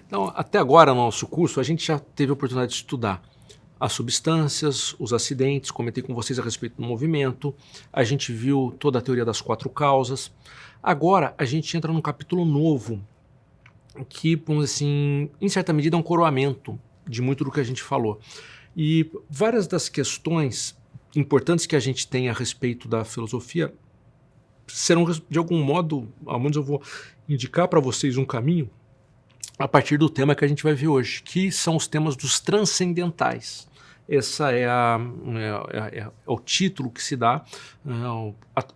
Então, até agora no nosso curso, a gente já teve a oportunidade de estudar as substâncias, os acidentes, comentei com vocês a respeito do movimento, a gente viu toda a teoria das 4 causas. Agora a gente entra num capítulo novo, que, vamos dizer assim, em certa medida é um coroamento de muito do que a gente falou. E várias das questões importantes que a gente tem a respeito da filosofia serão, de algum modo, ao menos eu vou indicar para vocês um caminho, a partir do tema que a gente vai ver hoje, que são os temas dos transcendentais. Essa é o título que se dá.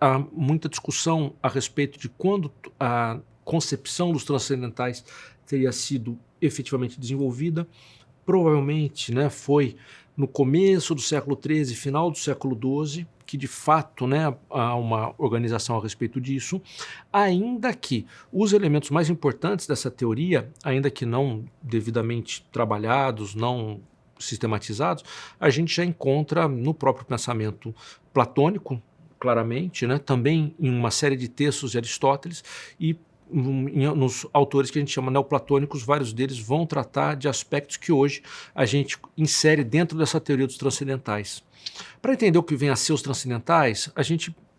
Há muita discussão a respeito de quando a concepção dos transcendentais teria sido efetivamente desenvolvida. Provavelmente, né, foi no começo do século XIII, final do século XII, que de fato, né, há uma organização a respeito disso, ainda que os elementos mais importantes dessa teoria, ainda que não devidamente trabalhados, não sistematizados, a gente já encontra no próprio pensamento platônico, claramente, né, também em uma série de textos de Aristóteles e nos autores que a gente chama neoplatônicos, vários deles vão tratar de aspectos que hoje a gente insere dentro dessa teoria dos transcendentais. Para entender o que vem a ser os transcendentais,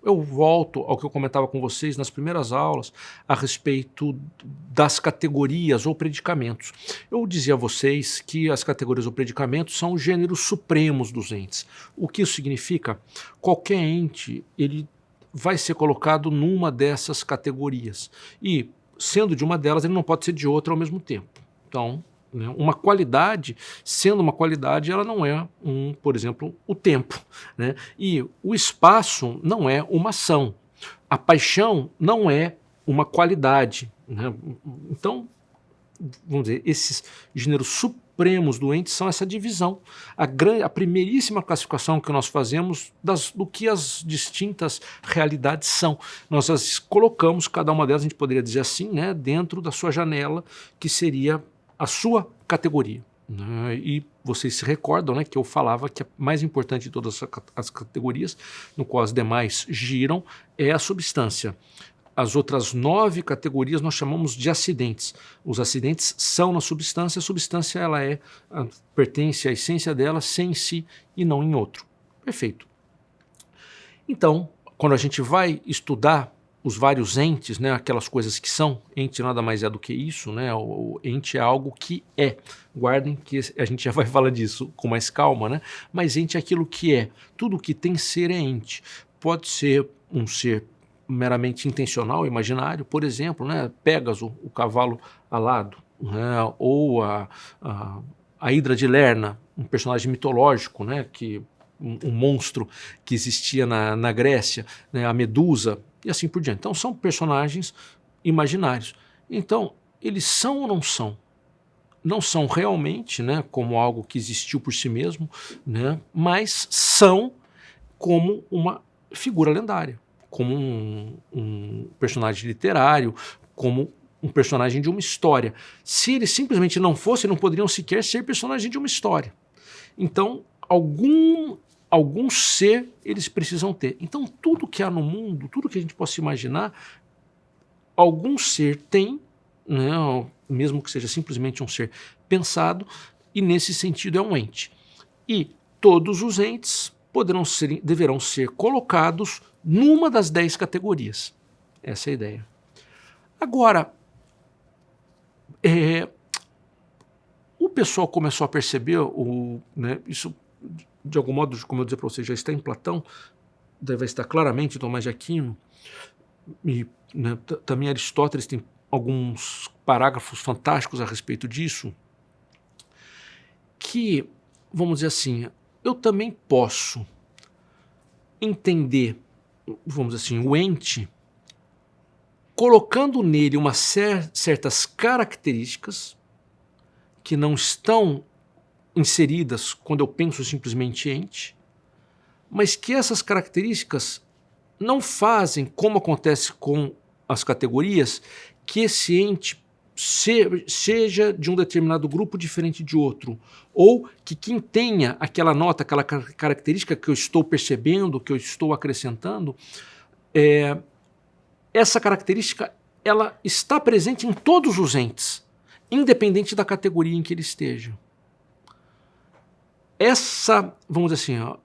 eu volto ao que eu comentava com vocês nas primeiras aulas a respeito das categorias ou predicamentos. Eu dizia a vocês que as categorias ou predicamentos são os gêneros supremos dos entes. O que isso significa? Qualquer ente, ele vai ser colocado numa dessas categorias. E, sendo de uma delas, ele não pode ser de outra ao mesmo tempo. Então, né, uma qualidade, sendo uma qualidade, ela não é, por exemplo, o tempo. Né? E o espaço não é uma ação. A paixão não é uma qualidade. Né? Então, vamos dizer, esses gêneros supremos do ente são essa divisão. A primeiríssima classificação que nós fazemos do que as distintas realidades são. Nós as colocamos, cada uma delas, a gente poderia dizer assim, né, dentro da sua janela, que seria a sua categoria. Né? E vocês se recordam, né, que eu falava que a mais importante de todas as categorias, no qual as demais giram, é a substância. As outras 9 categorias nós chamamos de acidentes. Os acidentes são na substância, a substância pertence à essência dela, sem em si e não em outro. Perfeito. Então, quando a gente vai estudar os vários entes, né, aquelas coisas que são, ente nada mais é do que isso, né, o ente é algo que é. Guardem que a gente já vai falar disso com mais calma, né, mas ente é aquilo que é. Tudo que tem ser é ente. Pode ser um ser meramente intencional, imaginário, por exemplo, né, Pégaso, o cavalo alado, né, ou a Hidra de Lerna, um personagem mitológico, né, um monstro que existia na Grécia, né, a Medusa, e assim por diante. Então são personagens imaginários. Então, eles são ou não são? Não são realmente, né, como algo que existiu por si mesmo, né, mas são como uma figura lendária, como um personagem literário, como um personagem de uma história. Se eles simplesmente não fossem, não poderiam sequer ser personagem de uma história. Então, algum ser eles precisam ter. Então, tudo que há no mundo, tudo que a gente possa imaginar, algum ser tem, né, mesmo que seja simplesmente um ser pensado, e nesse sentido é um ente. E todos os entes deverão ser colocados numa das 10 categorias. Essa é a ideia. Agora, o pessoal começou a perceber, né, isso de algum modo, como eu disse para vocês, já está em Platão, deve estar claramente em Tomás de Aquino, e né, também Aristóteles tem alguns parágrafos fantásticos a respeito disso, que, vamos dizer assim, eu também posso entender, vamos dizer assim, o ente, colocando nele certas características que não estão inseridas quando eu penso simplesmente ente, mas que essas características não fazem, como acontece com as categorias, que esse ente seja de um determinado grupo diferente de outro, ou que quem tenha aquela nota, aquela característica que eu estou percebendo, que eu estou acrescentando, essa característica ela está presente em todos os entes, independente da categoria em que ele esteja. Vamos dizer assim, ó,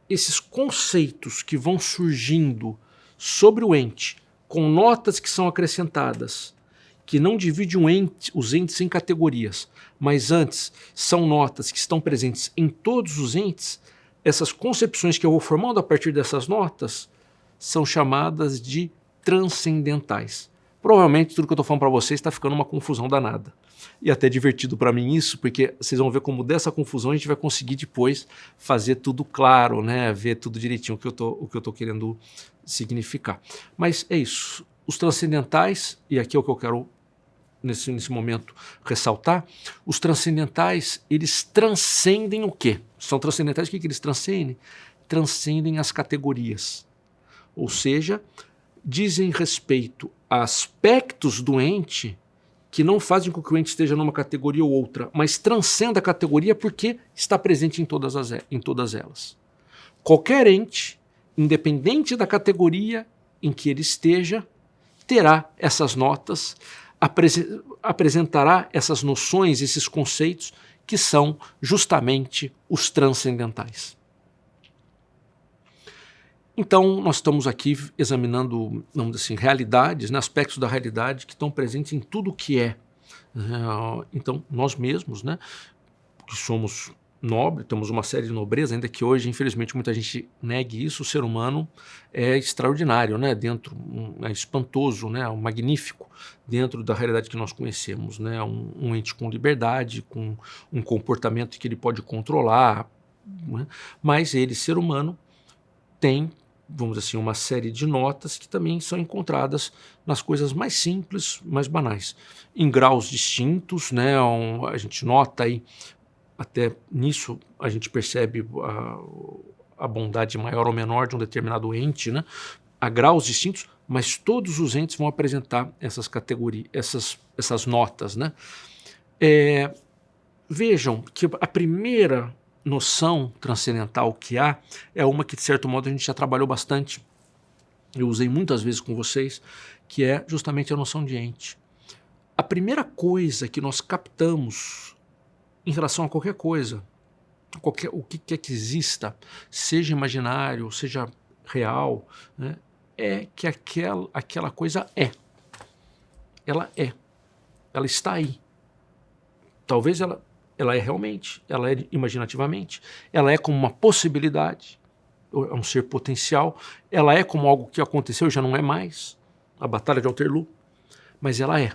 esses conceitos que vão surgindo sobre o ente, com notas que são acrescentadas, que não dividem os entes em categorias, mas antes são notas que estão presentes em todos os entes, essas concepções que eu vou formando a partir dessas notas são chamadas de transcendentais. Provavelmente tudo que eu estou falando para vocês está ficando uma confusão danada. E até divertido para mim isso, porque vocês vão ver como dessa confusão a gente vai conseguir depois fazer tudo claro, né? Ver tudo direitinho o que eu tô querendo significar. Mas é isso. Os transcendentais, e aqui é o que eu quero nesse momento ressaltar, os transcendentais, eles transcendem o quê? São transcendentais, o que eles transcendem? Transcendem as categorias. Ou seja, dizem respeito a aspectos do ente que não fazem com que o ente esteja numa categoria ou outra, mas transcenda a categoria porque está presente em todas elas. Qualquer ente, independente da categoria em que ele esteja, terá essas notas, apresentará essas noções, esses conceitos que são justamente os transcendentais. Então, nós estamos aqui examinando, vamos dizer assim, realidades, né, aspectos da realidade que estão presentes em tudo o que é. Então, nós mesmos, né, que somos nobres, temos uma série de nobreza, ainda que hoje, infelizmente, muita gente negue isso, o ser humano é extraordinário, né, é espantoso, né, magnífico dentro da realidade que nós conhecemos, né, um ente com liberdade, com um comportamento que ele pode controlar, né, mas ele, ser humano, tem, vamos dizer assim, uma série de notas que também são encontradas nas coisas mais simples, mais banais, em graus distintos, né? A gente nota aí, até nisso a gente percebe a bondade maior ou menor de um determinado ente, né? A graus distintos, mas todos os entes vão apresentar essas categorias, essas notas, né? Vejam que a primeira noção transcendental que há é uma que, de certo modo, a gente já trabalhou bastante, eu usei muitas vezes com vocês, que é justamente a noção de ente. A primeira coisa que nós captamos em relação a qualquer coisa, o que quer que exista, seja imaginário, seja real, né, é que aquela coisa é. Ela é. Ela está aí. Talvez ela é realmente, ela é imaginativamente, ela é como uma possibilidade, é um ser potencial, ela é como algo que aconteceu e já não é mais, a Batalha de Waterloo, mas ela é.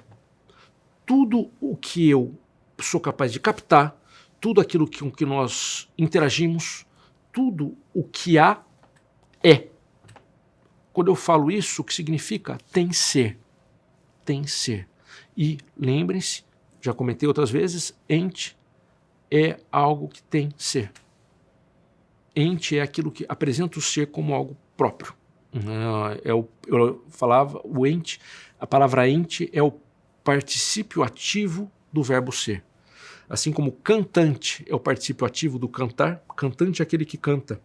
Tudo o que eu sou capaz de captar, tudo aquilo com que nós interagimos, tudo o que há é. Quando eu falo isso, o que significa? Tem ser. Tem ser. E lembrem-se, já comentei outras vezes, ente é algo que tem ser. Ente é aquilo que apresenta o ser como algo próprio. Eu falava, o ente, a palavra ente é o particípio ativo do verbo ser. Assim como cantante é o particípio ativo do cantar, cantante é aquele que canta,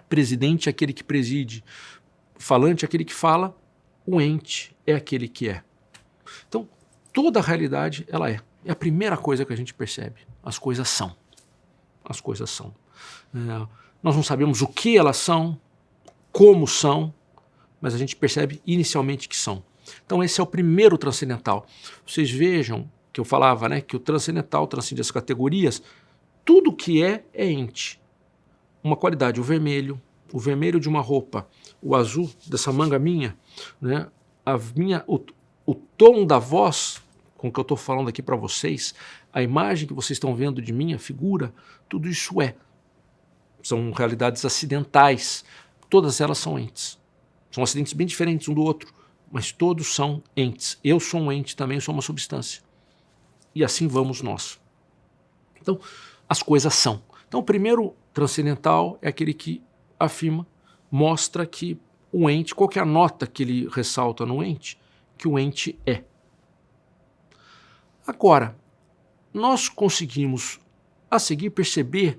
presidente é aquele que preside, falante é aquele que fala, o ente é aquele que é. Então, toda a realidade, ela é. É a primeira coisa que a gente percebe. As coisas são. As coisas são. Nós não sabemos o que elas são, como são, mas a gente percebe inicialmente que são. Então esse é o primeiro transcendental. Vocês vejam que eu falava, né, que o transcendental transcende as categorias. Tudo que é ente. Uma qualidade, o vermelho de uma roupa, o azul dessa manga minha, né, o tom da voz com que eu estou falando aqui para vocês, a imagem que vocês estão vendo de mim, a figura, tudo isso são realidades acidentais, todas elas são entes. São acidentes bem diferentes um do outro, mas todos são entes. Eu sou um ente também, sou uma substância. E assim vamos nós. Então, as coisas são. Então, o primeiro transcendental é aquele que afirma, mostra que o ente, qual que é a nota que ele ressalta no ente? Que o ente é. Agora, nós conseguimos a seguir perceber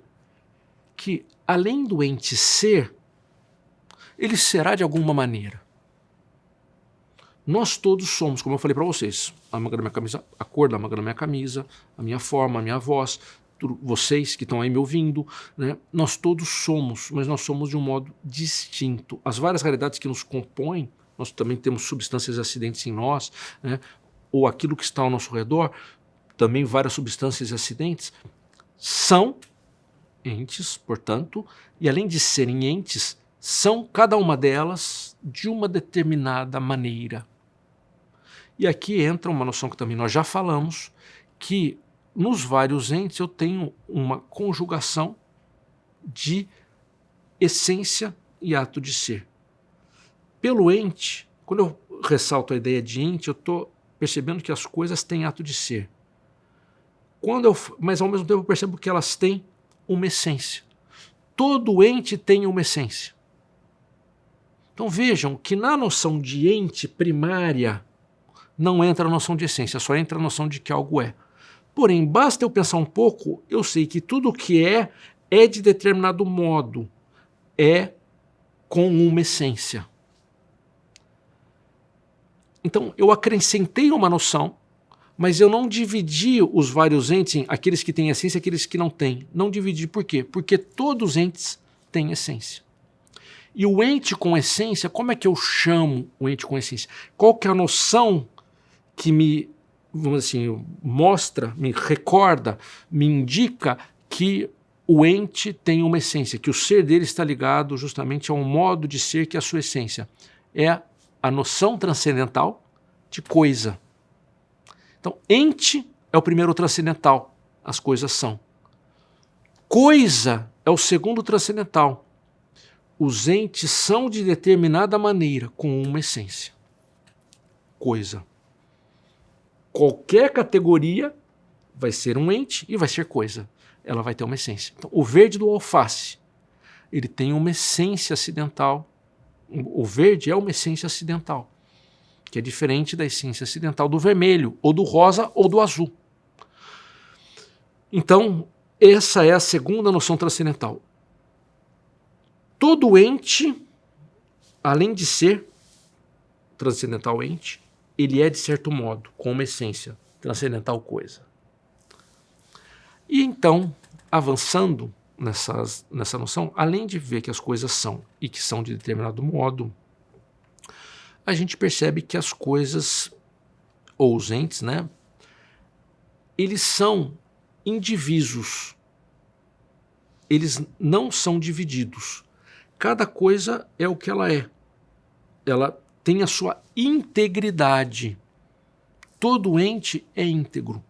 que, além do ente ser, ele será de alguma maneira. Nós todos somos, como eu falei para vocês, a manga da minha camisa, a cor da manga da minha camisa, a minha forma, a minha voz, vocês que estão aí me ouvindo, né? Nós todos somos, mas nós somos de um modo distinto. As várias realidades que nos compõem, nós também temos substâncias e acidentes em nós, né? Ou aquilo que está ao nosso redor, também várias substâncias e acidentes, são entes, portanto, e além de serem entes, são cada uma delas de uma determinada maneira. E aqui entra uma noção que também nós já falamos, que nos vários entes eu tenho uma conjugação de essência e ato de ser. Pelo ente, quando eu ressalto a ideia de ente, eu estou percebendo que as coisas têm ato de ser. Mas ao mesmo tempo eu percebo que elas têm uma essência. Todo ente tem uma essência. Então vejam que na noção de ente primária não entra a noção de essência, só entra a noção de que algo é. Porém, basta eu pensar um pouco, eu sei que tudo que é de determinado modo, é com uma essência. Então, eu acrescentei uma noção, mas eu não dividi os vários entes em aqueles que têm essência e aqueles que não têm. Não dividi por quê? Porque todos os entes têm essência. E o ente com essência, como é que eu chamo o ente com essência? Qual que é a noção que me, vamos assim, mostra, me recorda, me indica que o ente tem uma essência, que o ser dele está ligado justamente a um modo de ser que é a sua essência? É a noção transcendental de coisa. Então, ente é o primeiro transcendental, as coisas são. Coisa é o segundo transcendental. Os entes são de determinada maneira, com uma essência. Coisa. Qualquer categoria vai ser um ente e vai ser coisa. Ela vai ter uma essência. Então, o verde do alface, ele tem uma essência acidental. O verde é uma essência acidental, que é diferente da essência acidental do vermelho, ou do rosa, ou do azul. Então, essa é a segunda noção transcendental. Todo ente, além de ser transcendental ente, ele é de certo modo, com uma essência, transcendental coisa. E então, avançando nessa noção, além de ver que as coisas são e que são de determinado modo, a gente percebe que as coisas, ou os entes, né, eles são indivisos. Eles não são divididos. Cada coisa é o que ela é. Ela tem a sua integridade. Todo ente é íntegro.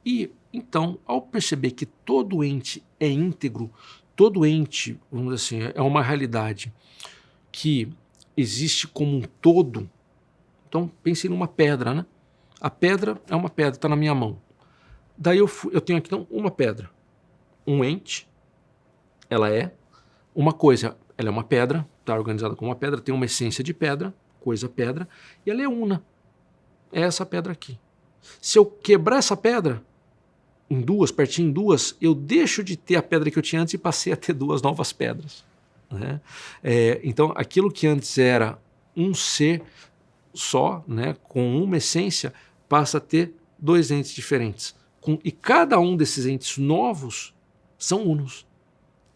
E, então, ao perceber que todo ente é íntegro, todo ente, vamos dizer assim, é uma realidade que existe como um todo. Então, pense numa pedra, né? A pedra é uma pedra, está na minha mão. Daí eu tenho aqui então, uma pedra. Um ente, ela é uma coisa, ela é uma pedra, está organizada como uma pedra, tem uma essência de pedra, coisa pedra, e ela é una. É essa pedra aqui. Se eu quebrar essa pedra em duas, partir em duas, eu deixo de ter a pedra que eu tinha antes e passei a ter duas novas pedras. Né? Então, aquilo que antes era um ser só, né, com uma essência, passa a ter dois entes diferentes. E cada um desses entes novos são unos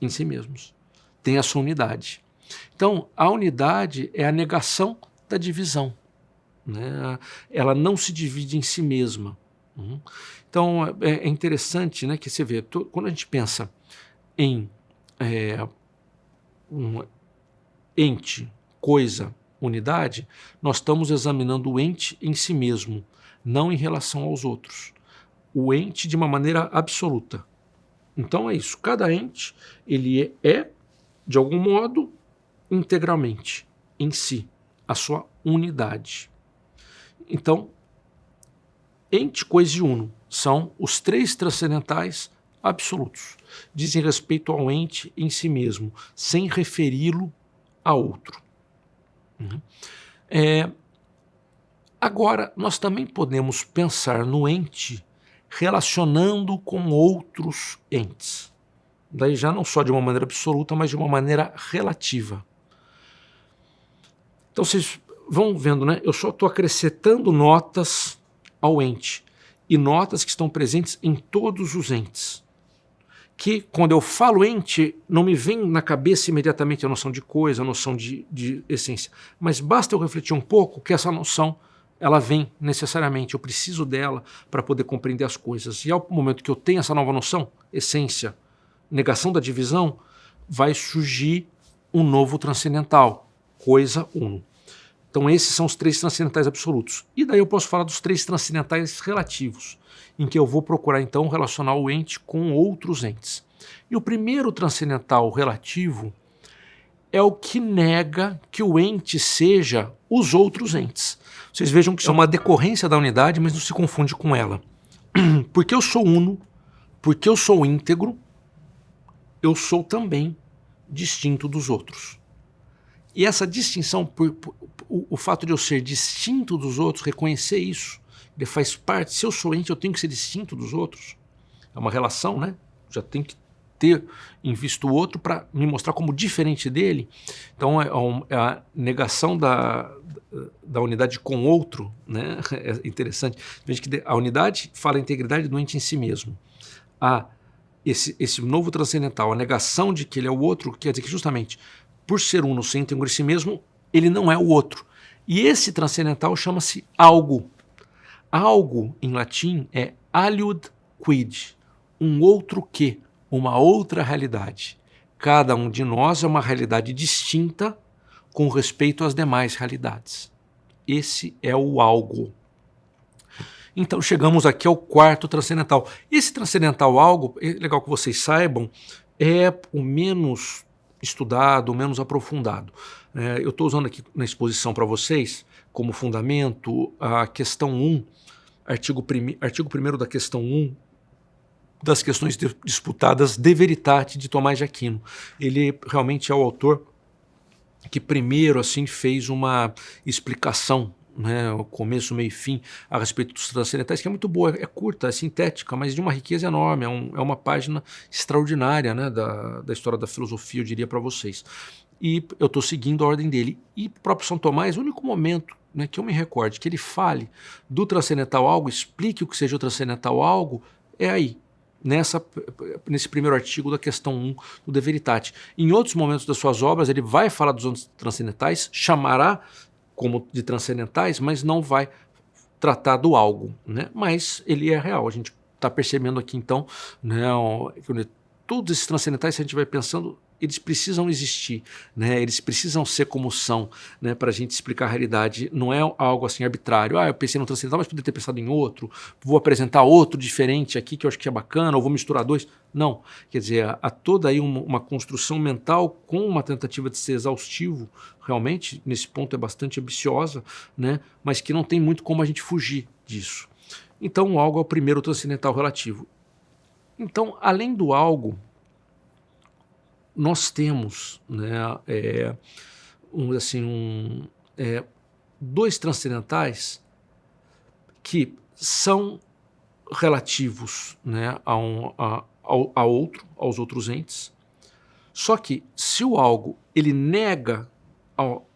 em si mesmos. Tem a sua unidade. Então, a unidade é a negação da divisão. Né? Ela não se divide em si mesma. Então, é interessante, né, que você vê, quando a gente pensa em um ente, coisa, unidade, nós estamos examinando o ente em si mesmo, não em relação aos outros. O ente de uma maneira absoluta. Então é isso, cada ente, ele é de algum modo, integralmente, em si, a sua unidade. Então, ente, coisa e uno são os três transcendentais absolutos. Dizem respeito ao ente em si mesmo, sem referi-lo a outro. Agora, nós também podemos pensar no ente relacionando com outros entes. Daí já não só de uma maneira absoluta, mas de uma maneira relativa. Então vocês vão vendo, né? Eu só estou acrescentando notas ao ente, e notas que estão presentes em todos os entes. Que quando eu falo ente, não me vem na cabeça imediatamente a noção de coisa, a noção de essência. Mas basta eu refletir um pouco que essa noção, ela vem necessariamente. Eu preciso dela para poder compreender as coisas. E ao momento que eu tenho essa nova noção, essência, negação da divisão, vai surgir um novo transcendental, coisa uno. Então esses são os 3 transcendentais absolutos. E daí eu posso falar dos 3 transcendentais relativos, em que eu vou procurar então relacionar o ente com outros entes. E o primeiro transcendental relativo é o que nega que o ente seja os outros entes. Vocês vejam que isso é uma decorrência da unidade, mas não se confunde com ela. Porque eu sou uno, porque eu sou íntegro, eu sou também distinto dos outros. E essa distinção, o fato de eu ser distinto dos outros, reconhecer isso, ele faz parte. Se eu sou ente, eu tenho que ser distinto dos outros. É uma relação, né? Já tenho que ter em vista o outro para me mostrar como diferente dele. Então é a negação da unidade com o outro, né? É interessante. Veja que a unidade fala a integridade do ente em si mesmo. Esse novo transcendental, a negação de que ele é o outro, quer dizer que justamente por ser uno, ser íntegro em si mesmo, ele não é o outro. E esse transcendental chama-se algo. Algo, em latim, é aliud quid, um outro que, uma outra realidade. Cada um de nós é uma realidade distinta com respeito às demais realidades. Esse é o algo. Então chegamos aqui ao quarto transcendental. Esse transcendental algo, é legal que vocês saibam, é o menos estudado, menos aprofundado. Eu estou usando aqui na exposição para vocês, como fundamento, a questão 1, artigo 1º da questão 1, das questões disputadas de Veritate, de Tomás de Aquino. Ele realmente é o autor que primeiro assim fez uma explicação, né, o começo, meio e fim, a respeito dos transcendentais, que é muito boa, é curta, é sintética, mas de uma riqueza enorme, é uma página extraordinária, né, da história da filosofia, eu diria para vocês. E eu estou seguindo a ordem dele. E o próprio São Tomás, o único momento, né, que eu me recorde que ele fale do transcendental algo, explique o que seja o transcendental algo, é aí, nesse primeiro artigo da questão 1 do De Veritate. Em outros momentos das suas obras, ele vai falar dos transcendentais, chamará como de transcendentais, mas não vai tratar do algo, né? Mas ele é real. A gente está percebendo aqui, então, né, todos esses transcendentais, se a gente vai pensando, eles precisam existir, né? Eles precisam ser como são, né? Para a gente explicar a realidade. Não é algo assim arbitrário. Eu pensei no transcendental, mas poderia ter pensado em outro. Vou apresentar outro diferente aqui que eu acho que é bacana, ou vou misturar 2. Não. Quer dizer, há toda aí uma construção mental com uma tentativa de ser exaustivo, realmente, nesse ponto é bastante ambiciosa, né? Mas que não tem muito como a gente fugir disso. Então, o algo é o primeiro transcendental relativo. Então, além do algo, nós temos, né, dois transcendentais que são relativos, né, aos outros entes. Só que se o algo ele nega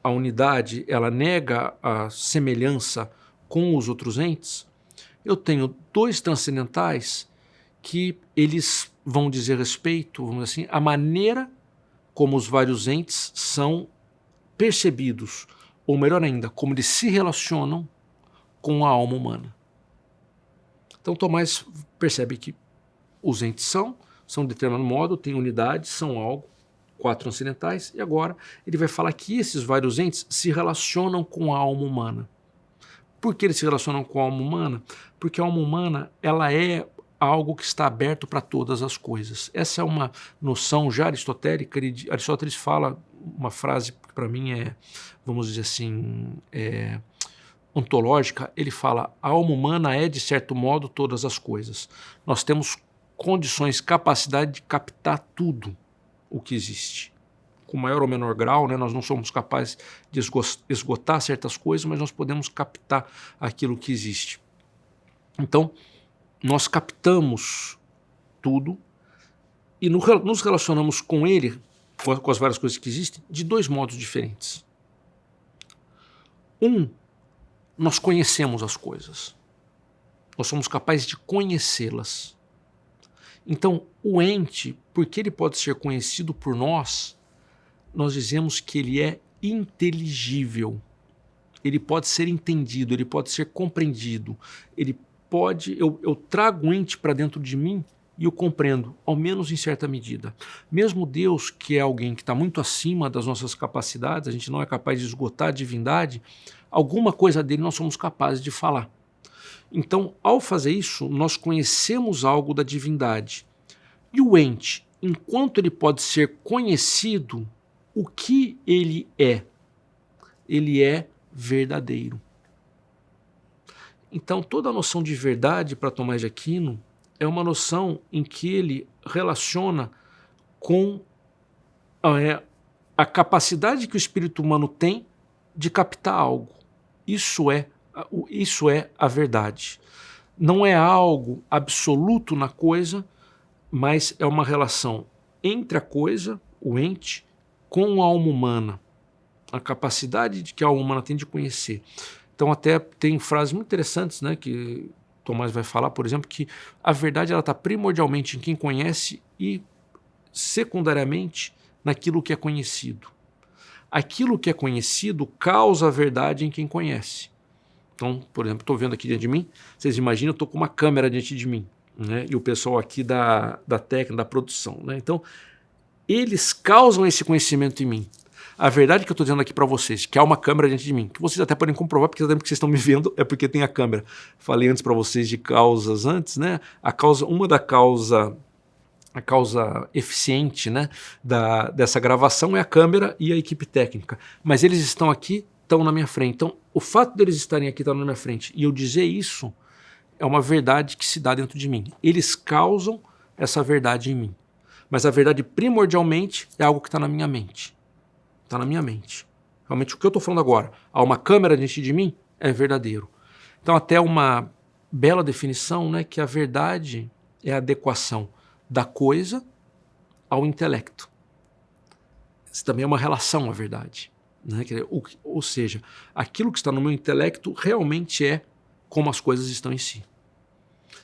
a unidade, ela nega a semelhança com os outros entes, eu tenho dois transcendentais que eles vão dizer respeito, vamos dizer assim, à maneira como os vários entes são percebidos, ou melhor ainda, como eles se relacionam com a alma humana. Então Tomás percebe que os entes são de determinado modo, têm unidade, são algo, 4 transcendentais, e agora ele vai falar que esses vários entes se relacionam com a alma humana. Por que eles se relacionam com a alma humana? Porque a alma humana, ela é algo que está aberto para todas as coisas. Essa é uma noção já aristotélica. Aristóteles fala uma frase que para mim é, vamos dizer assim, ontológica. Ele fala: a alma humana é, de certo modo, todas as coisas. Nós temos condições, capacidade de captar tudo o que existe. Com maior ou menor grau, né, nós não somos capazes de esgotar certas coisas, mas nós podemos captar aquilo que existe. Então, nós captamos tudo e nos relacionamos com ele, com as várias coisas que existem, de 2 modos diferentes. Nós conhecemos as coisas. Nós somos capazes de conhecê-las. Então, o ente, porque ele pode ser conhecido por nós dizemos que ele é inteligível. Ele pode ser entendido, ele pode ser compreendido. Eu trago o ente para dentro de mim e o compreendo, ao menos em certa medida. Mesmo Deus, que é alguém que está muito acima das nossas capacidades, a gente não é capaz de esgotar a divindade, alguma coisa dele nós somos capazes de falar. Então, ao fazer isso, nós conhecemos algo da divindade. E o ente, enquanto ele pode ser conhecido, o que ele é? Ele é verdadeiro. Então, toda a noção de verdade para Tomás de Aquino é uma noção em que ele relaciona com a capacidade que o espírito humano tem de captar algo. Isso é a verdade. Não é algo absoluto na coisa, mas é uma relação entre a coisa, o ente, com a alma humana. A capacidade que a alma humana tem de conhecer. Então até tem frases muito interessantes, né, que Tomás vai falar, por exemplo, que a verdade está primordialmente em quem conhece e secundariamente naquilo que é conhecido. Aquilo que é conhecido causa a verdade em quem conhece. Então, por exemplo, estou vendo aqui diante de mim, vocês imaginam, eu estou com uma câmera diante de mim, né, e o pessoal aqui da técnica, da produção. Né, então, eles causam esse conhecimento em mim. A verdade que eu estou dizendo aqui para vocês, que há uma câmera diante de mim, que vocês até podem comprovar, porque exatamente que vocês estão me vendo é porque tem a câmera. Falei antes para vocês de causas antes, né? A causa eficiente, né, dessa gravação é a câmera e a equipe técnica. Mas eles estão aqui, estão na minha frente. Então, o fato deles estarem aqui, estão na minha frente, e eu dizer isso é uma verdade que se dá dentro de mim. Eles causam essa verdade em mim. Mas a verdade primordialmente é algo que está na minha mente. Está na minha mente. Realmente o que eu estou falando agora, há uma câmera diante de mim, é verdadeiro. Então até uma bela definição, né, que a verdade é a adequação da coisa ao intelecto. Isso também é uma relação à verdade. Né? Ou seja, aquilo que está no meu intelecto realmente é como as coisas estão em si.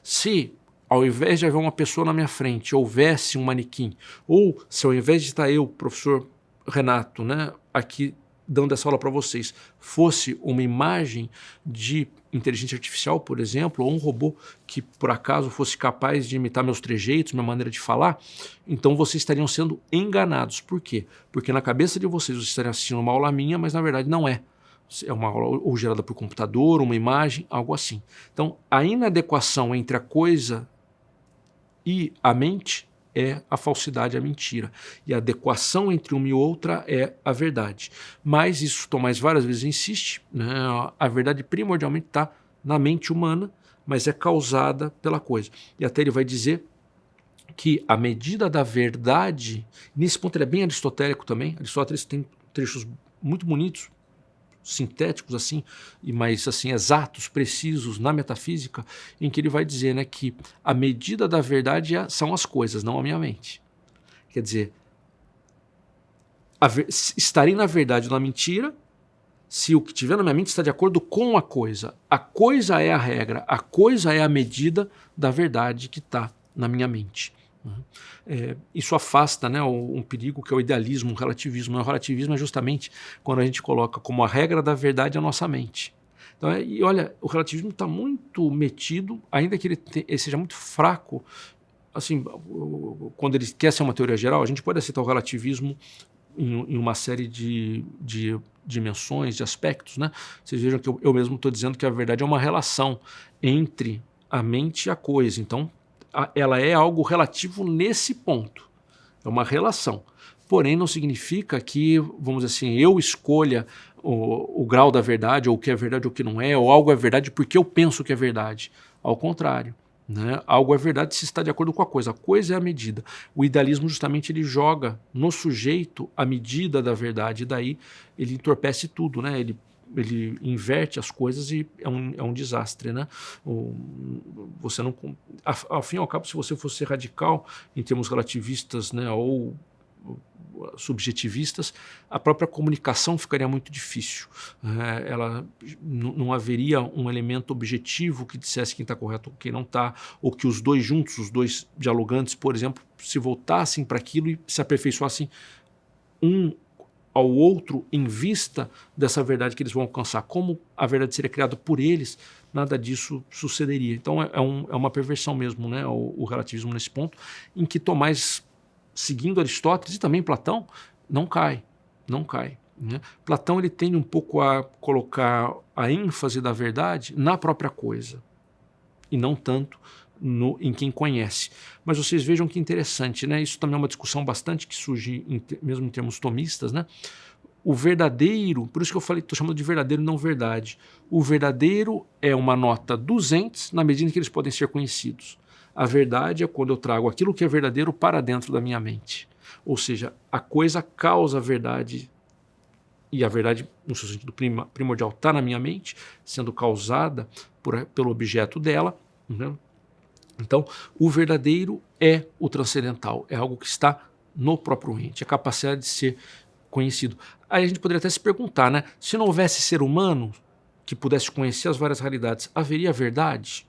Se ao invés de haver uma pessoa na minha frente, houvesse um manequim, ou se ao invés de estar eu, professor Renato, né, aqui dando essa aula para vocês, fosse uma imagem de inteligência artificial, por exemplo, ou um robô que por acaso fosse capaz de imitar meus trejeitos, minha maneira de falar, então vocês estariam sendo enganados. Por quê? Porque na cabeça de vocês estariam assistindo uma aula minha, mas na verdade não é. É uma aula ou gerada por computador, uma imagem, algo assim. Então, a inadequação entre a coisa e a mente é a falsidade, a mentira. E a adequação entre uma e outra é a verdade. Mas isso Tomás várias vezes insiste, né? A verdade primordialmente está na mente humana, mas é causada pela coisa. E até ele vai dizer que a medida da verdade, nesse ponto ele é bem aristotélico também, Aristóteles tem trechos muito bonitos, sintéticos assim, e mais assim exatos, precisos na metafísica, em que ele vai dizer, né, que a medida da verdade são as coisas, não a minha mente. Quer dizer, estarei na verdade ou na mentira se o que tiver na minha mente está de acordo com a coisa. A coisa é a regra, a coisa é a medida da verdade que está na minha mente. Isso afasta, né, um perigo que é o idealismo, o relativismo. O relativismo é justamente quando a gente coloca como a regra da verdade a nossa mente. Então, e olha, o relativismo está muito metido, ainda que ele seja muito fraco. Assim, quando ele quer ser uma teoria geral, a gente pode aceitar o relativismo em uma série de dimensões, de aspectos, né? Vocês vejam que eu mesmo estou dizendo que a verdade é uma relação entre a mente e a coisa. Então, ela é algo relativo nesse ponto. É uma relação. Porém, não significa que, vamos dizer assim, eu escolha o grau da verdade, ou o que é verdade ou o que não é, ou algo é verdade porque eu penso que é verdade. Ao contrário. Né? Algo é verdade se está de acordo com a coisa é a medida. O idealismo justamente ele joga no sujeito a medida da verdade, e daí ele entorpece tudo, né? Ele inverte as coisas e é um desastre, né? Você não, ao fim e ao cabo, se você fosse radical em termos relativistas, né, ou subjetivistas, a própria comunicação ficaria muito difícil. Não haveria um elemento objetivo que dissesse quem está correto ou quem não está, ou que os dois juntos, os dois dialogantes, por exemplo, se voltassem para aquilo e se aperfeiçoassem um ao outro em vista dessa verdade que eles vão alcançar. Como a verdade seria criada por eles, nada disso sucederia. Então é uma perversão mesmo, né, o relativismo nesse ponto, em que Tomás, seguindo Aristóteles e também Platão, não cai. Né? Platão ele tende um pouco a colocar a ênfase da verdade na própria coisa, e não tanto em quem conhece. Mas vocês vejam que interessante, né? Isso também é uma discussão bastante que surge mesmo em termos tomistas, né? O verdadeiro, por isso que eu falei, estou chamando de verdadeiro e não verdade. O verdadeiro é uma nota dos entes na medida em que eles podem ser conhecidos. A verdade é quando eu trago aquilo que é verdadeiro para dentro da minha mente. Ou seja, a coisa causa a verdade, e a verdade, no seu sentido primordial, está na minha mente, sendo causada pelo objeto dela, né? Então, o verdadeiro é o transcendental, é algo que está no próprio ente, a capacidade de ser conhecido. Aí a gente poderia até se perguntar, né? Se não houvesse ser humano que pudesse conhecer as várias realidades, haveria verdade?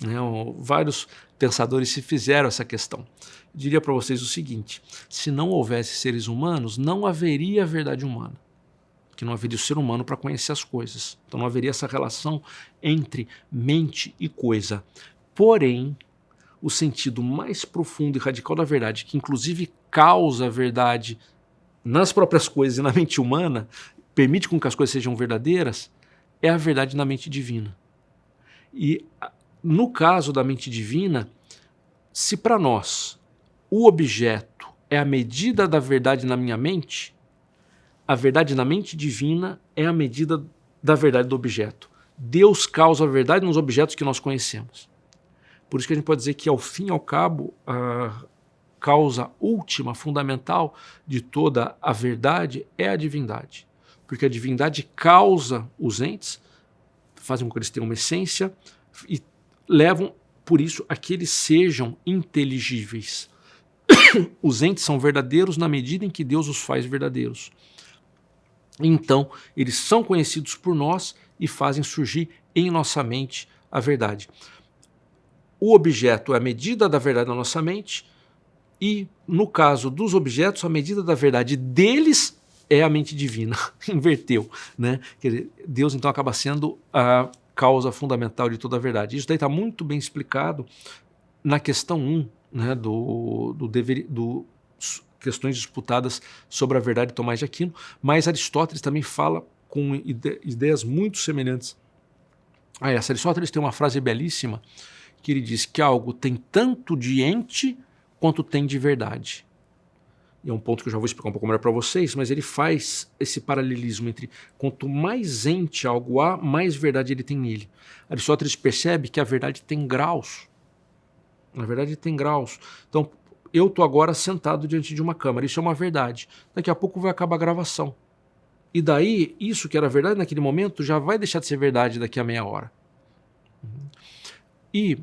Né? Vários pensadores se fizeram essa questão. Eu diria para vocês o seguinte: se não houvesse seres humanos, não haveria verdade humana, que não haveria o ser humano para conhecer as coisas. Então não haveria essa relação entre mente e coisa. Porém, o sentido mais profundo e radical da verdade, que inclusive causa a verdade nas próprias coisas e na mente humana, permite com que as coisas sejam verdadeiras, é a verdade na mente divina. E no caso da mente divina, se para nós o objeto é a medida da verdade na minha mente, a verdade na mente divina é a medida da verdade do objeto. Deus causa a verdade nos objetos que nós conhecemos. Por isso que a gente pode dizer que, ao fim e ao cabo, a causa última, fundamental de toda a verdade é a divindade. Porque a divindade causa os entes, fazem com que eles tenham uma essência e levam, por isso, a que eles sejam inteligíveis. Os entes são verdadeiros na medida em que Deus os faz verdadeiros. Então, eles são conhecidos por nós e fazem surgir em nossa mente a verdade. O objeto é a medida da verdade na nossa mente e, no caso dos objetos, a medida da verdade deles é a mente divina. Inverteu, né? Quer dizer, Deus, então, acaba sendo a causa fundamental de toda a verdade. Isso daí está muito bem explicado na questão 1, né, do questões disputadas sobre a verdade de Tomás de Aquino, mas Aristóteles também fala com ideias muito semelhantes a essa. Aristóteles tem uma frase belíssima que ele diz que algo tem tanto de ente quanto tem de verdade. E é um ponto que eu já vou explicar um pouco melhor para vocês, mas ele faz esse paralelismo entre quanto mais ente algo há, mais verdade ele tem nele. Aristóteles percebe que a verdade tem graus. Na verdade tem graus. Então, eu estou agora sentado diante de uma câmera, isso é uma verdade. Daqui a pouco vai acabar a gravação. E daí, isso que era verdade naquele momento já vai deixar de ser verdade daqui a meia hora. E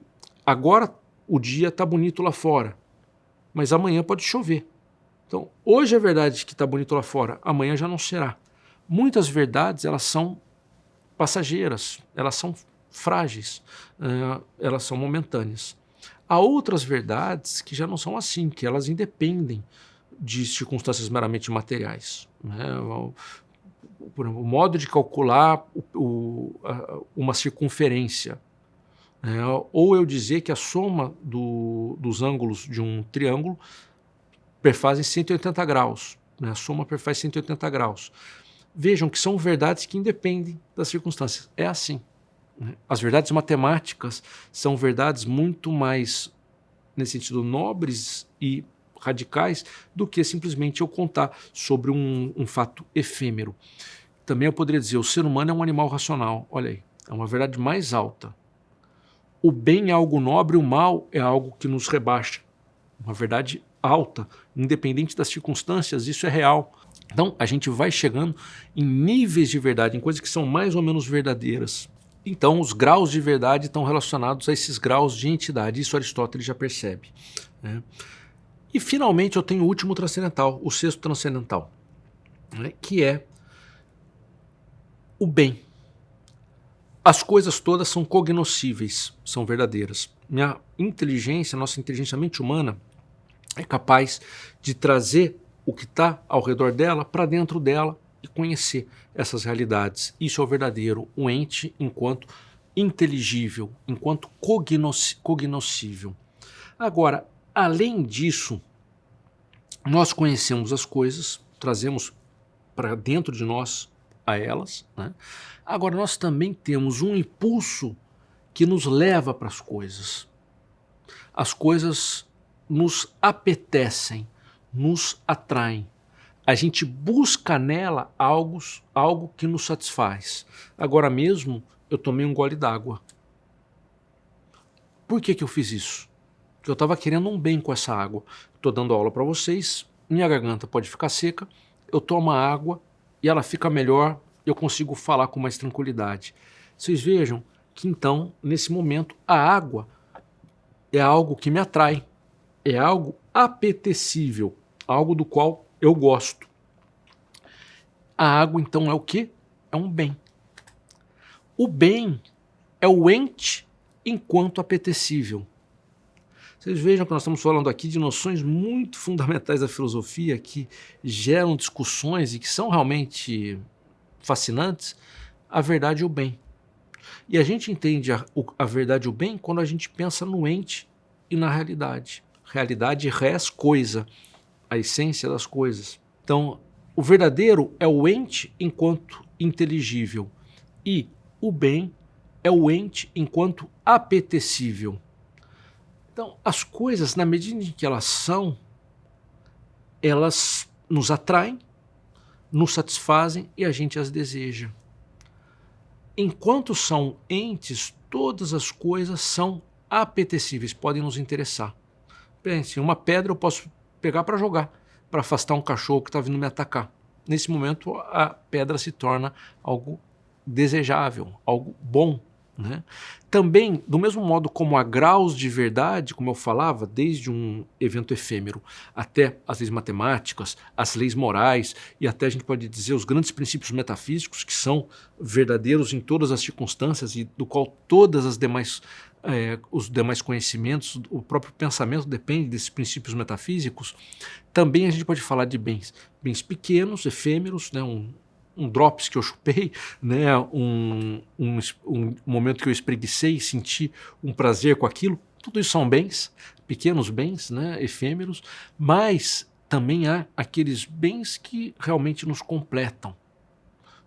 agora o dia está bonito lá fora, mas amanhã pode chover. Então, hoje é verdade que está bonito lá fora, amanhã já não será. Muitas verdades, elas são passageiras, elas são frágeis, elas são momentâneas. Há outras verdades que já não são assim, que elas independem de circunstâncias meramente materiais, né? Por exemplo, o modo de calcular uma circunferência, né? Ou eu dizer que a soma dos ângulos de um triângulo perfazem 180 graus, né? A soma perfaz 180 graus. Vejam que são verdades que independem das circunstâncias. É assim. As verdades matemáticas são verdades muito mais, nesse sentido, nobres e radicais do que simplesmente eu contar sobre um fato efêmero. Também eu poderia dizer, o ser humano é um animal racional. Olha aí, é uma verdade mais alta. O bem é algo nobre, o mal é algo que nos rebaixa. Uma verdade alta, independente das circunstâncias, isso é real. Então, a gente vai chegando em níveis de verdade, em coisas que são mais ou menos verdadeiras. Então, os graus de verdade estão relacionados a esses graus de entidade. Isso Aristóteles já percebe, né? E finalmente eu tenho o último transcendental, o sexto transcendental, né, que é o bem. As coisas todas são cognoscíveis, são verdadeiras. Minha inteligência, nossa inteligência, a mente humana, é capaz de trazer o que está ao redor dela para dentro dela e conhecer essas realidades. Isso é o verdadeiro, o ente enquanto inteligível, enquanto cognoscível. Agora, além disso, nós conhecemos as coisas, trazemos para dentro de nós a elas, né? Agora, nós também temos um impulso que nos leva para as coisas. As coisas nos apetecem, nos atraem. A gente busca nela algo que nos satisfaz. Agora mesmo, eu tomei um gole d'água. Por que eu fiz isso? Porque eu estava querendo um bem com essa água. Estou dando aula para vocês, minha garganta pode ficar seca, eu tomo a água e ela fica melhor, eu consigo falar com mais tranquilidade. Vocês vejam que então, nesse momento, a água é algo que me atrai, é algo apetecível, algo do qual eu gosto. A água então é o quê? É um bem. O bem é o ente enquanto apetecível. Vocês vejam que nós estamos falando aqui de noções muito fundamentais da filosofia que geram discussões e que são realmente fascinantes. A verdade e o bem. E a gente entende a verdade e o bem quando a gente pensa no ente e na realidade. Realidade, res, coisa, a essência das coisas. Então, o verdadeiro é o ente enquanto inteligível e o bem é o ente enquanto apetecível. Então, as coisas, na medida em que elas são, elas nos atraem, nos satisfazem e a gente as deseja. Enquanto são entes, todas as coisas são apetecíveis, podem nos interessar. Pense, uma pedra eu posso pegar para jogar, para afastar um cachorro que está vindo me atacar. Nesse momento, a pedra se torna algo desejável, algo bom, né? Também, do mesmo modo como há graus de verdade, como eu falava, desde um evento efêmero até as leis matemáticas, as leis morais e até a gente pode dizer os grandes princípios metafísicos que são verdadeiros em todas as circunstâncias e do qual todas as demais os demais conhecimentos, o próprio pensamento depende desses princípios metafísicos. Também a gente pode falar de bens pequenos, efêmeros, né, um drops que eu chupei, né, um momento que eu espreguicei e senti um prazer com aquilo, tudo isso são bens, pequenos bens, né, efêmeros, mas também há aqueles bens que realmente nos completam.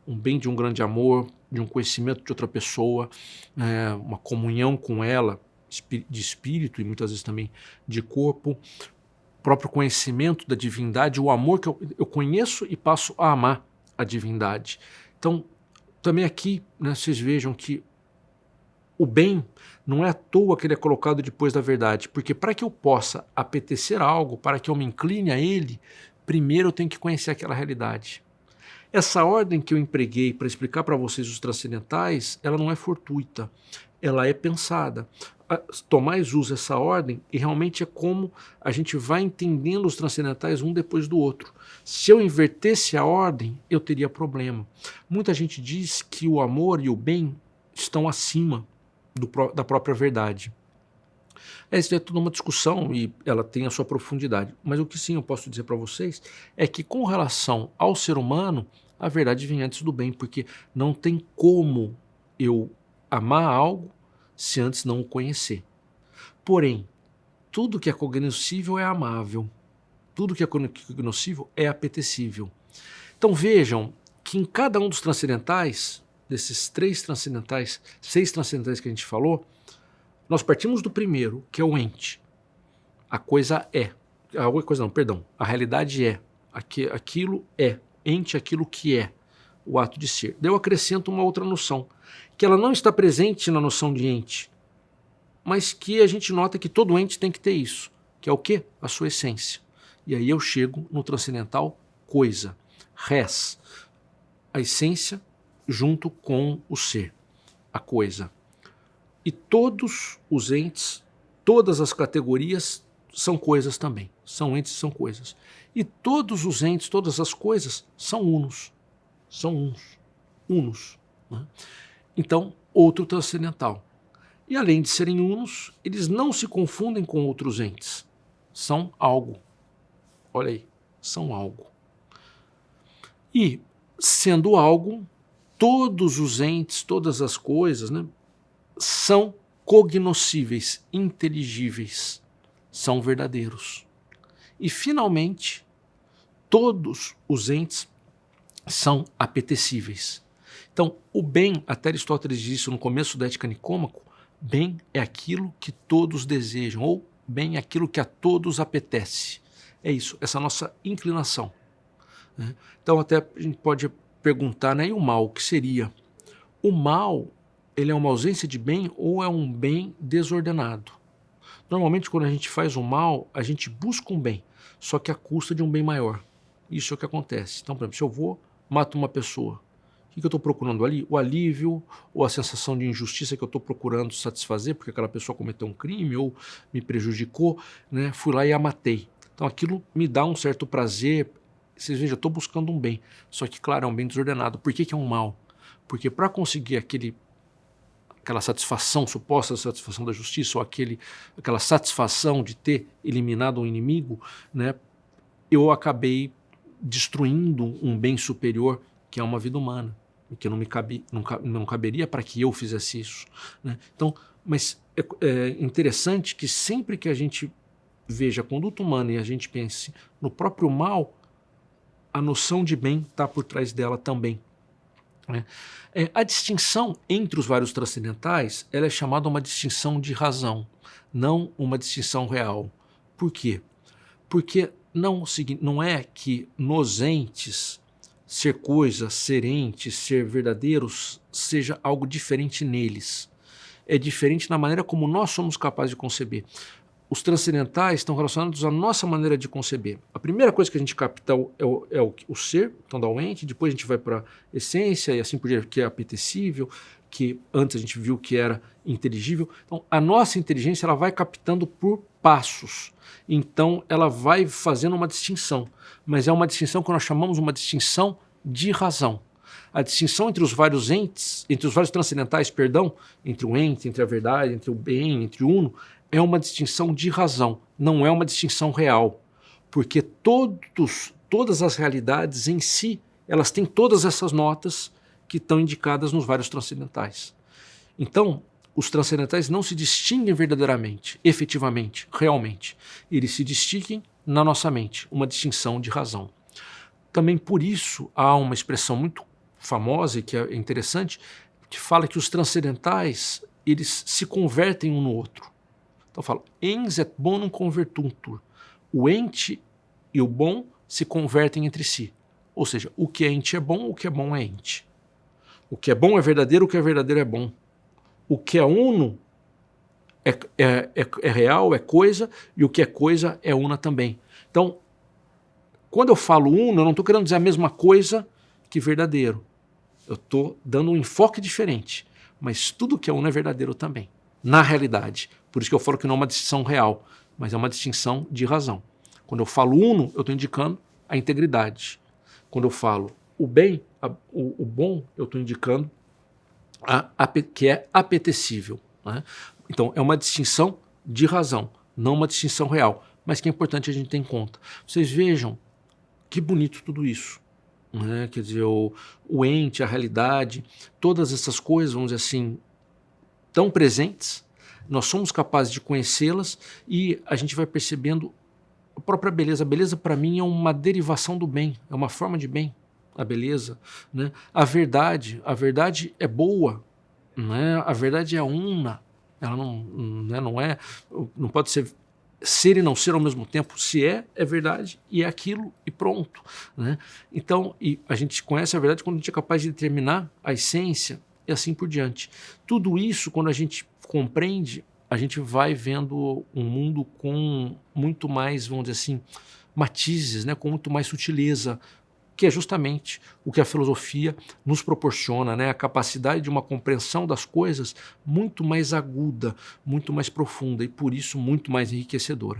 Um bem de um grande amor, de um conhecimento de outra pessoa, uma comunhão com ela, de espírito e muitas vezes também de corpo, próprio conhecimento da divindade, o amor que eu conheço e passo a amar a divindade. Então, também aqui, né, vocês vejam que o bem não é à toa que ele é colocado depois da verdade, porque para que eu possa apetecer algo, para que eu me incline a ele, primeiro eu tenho que conhecer aquela realidade. Essa ordem que eu empreguei para explicar para vocês os transcendentais, ela não é fortuita, ela é pensada. Tomás usa essa ordem e realmente é como a gente vai entendendo os transcendentais um depois do outro. Se eu invertesse a ordem, eu teria problema. Muita gente diz que o amor e o bem estão acima da própria verdade. Essa é toda uma discussão e ela tem a sua profundidade. Mas o que sim eu posso dizer para vocês é que com relação ao ser humano, a verdade vem antes do bem, porque não tem como eu amar algo se antes não o conhecer. Porém, tudo que é cognoscível é amável. Tudo que é cognoscível é apetecível. Então vejam que em cada um dos transcendentais, desses 6 transcendentais que a gente falou, nós partimos do primeiro, que é o ente. A coisa é. A realidade é. Aquilo é. Ente é aquilo que é. O ato de ser. Daí eu acrescento uma outra noção, que ela não está presente na noção de ente, mas que a gente nota que todo ente tem que ter isso, que é o quê? A sua essência. E aí eu chego no transcendental coisa, res, a essência junto com o ser, a coisa. E todos os entes, todas as categorias são coisas também, são entes e são coisas. E todos os entes, todas as coisas são unos, unos. Né? Então, outro transcendental. E além de serem unos, eles não se confundem com outros entes, são algo. Olha aí, são algo. E, sendo algo, todos os entes, todas as coisas, né, são cognoscíveis, inteligíveis, são verdadeiros. E, finalmente, todos os entes são apetecíveis. Então, o bem, até Aristóteles disse no começo da Ética Nicômaco, bem é aquilo que todos desejam, ou bem é aquilo que a todos apetece. É isso, essa nossa inclinação. Né? Então, até a gente pode perguntar, né, e o mal, o que seria? O mal, ele é uma ausência de bem ou é um bem desordenado? Normalmente, quando a gente faz o mal, a gente busca um bem, só que à custa de um bem maior. Isso é o que acontece. Então, por exemplo, se eu vou, mato uma pessoa, o que eu estou procurando ali? O alívio ou a sensação de injustiça que eu estou procurando satisfazer, porque aquela pessoa cometeu um crime ou me prejudicou, né? Fui lá e a matei. Então aquilo me dá um certo prazer. Vocês vejam, eu estou buscando um bem, só que, claro, é um bem desordenado. Por que é um mal? Porque para conseguir aquela satisfação, suposta satisfação da justiça, ou aquela satisfação de ter eliminado um inimigo, né, eu acabei destruindo um bem superior, que é uma vida humana, que não caberia para que eu fizesse isso. Né? Então, mas é interessante que sempre que a gente veja a conduta humana e a gente pense no próprio mal, a noção de bem está por trás dela também. Né? A distinção entre os vários transcendentais, ela é chamada uma distinção de razão, não uma distinção real. Por quê? Porque não é que nos entes ser coisa, ser ente, ser verdadeiros, seja algo diferente neles. É diferente na maneira como nós somos capazes de conceber. Os transcendentais estão relacionados à nossa maneira de conceber. A primeira coisa que a gente capta é o ser, então dá o ente, depois a gente vai para a essência e assim por diante, que é apetecível, que antes a gente viu que era inteligível. Então a nossa inteligência ela vai captando por passos. Então ela vai fazendo uma distinção, mas é uma distinção que nós chamamos uma distinção de razão. A distinção entre os vários entes, entre os vários transcendentais, perdão, entre o ente, entre a verdade, entre o bem, entre o uno, é uma distinção de razão, não é uma distinção real, porque todas as realidades em si, elas têm todas essas notas que estão indicadas nos vários transcendentais. Então, os transcendentais não se distinguem verdadeiramente, efetivamente, realmente. Eles se distinguem na nossa mente, uma distinção de razão. Também por isso há uma expressão muito famosa e que é interessante, que fala que os transcendentais, eles se convertem um no outro. Então fala, ens et bonum convertuntur. O ente e o bom se convertem entre si. Ou seja, o que é ente é bom, o que é bom é ente. O que é bom é verdadeiro, o que é verdadeiro é bom. O que é uno é real, é coisa, e o que é coisa é una também. Então, quando eu falo uno, eu não estou querendo dizer a mesma coisa que verdadeiro. Eu estou dando um enfoque diferente. Mas tudo que é uno é verdadeiro também, na realidade. Por isso que eu falo que não é uma distinção real, mas é uma distinção de razão. Quando eu falo uno, eu estou indicando a integridade. Quando eu falo o bem, o bom, eu estou indicando que é apetecível. Né? Então, é uma distinção de razão, não uma distinção real, mas que é importante a gente ter em conta. Vocês vejam que bonito tudo isso. Né? Quer dizer, o ente, a realidade, todas essas coisas, vamos dizer assim, tão presentes, nós somos capazes de conhecê-las e a gente vai percebendo a própria beleza. A beleza, para mim, é uma derivação do bem, é uma forma de bem, a beleza. Né? A verdade é boa, né? A verdade é una, ela não pode ser e não ser ao mesmo tempo. Se é verdade e é aquilo e pronto. Né? Então, e a gente conhece a verdade quando a gente é capaz de determinar a essência e assim por diante. Tudo isso, quando a gente compreende, a gente vai vendo um mundo com muito mais, vamos dizer assim, matizes, né? Com muito mais sutileza, que é justamente o que a filosofia nos proporciona, né? A capacidade de uma compreensão das coisas muito mais aguda, muito mais profunda e, por isso, muito mais enriquecedora.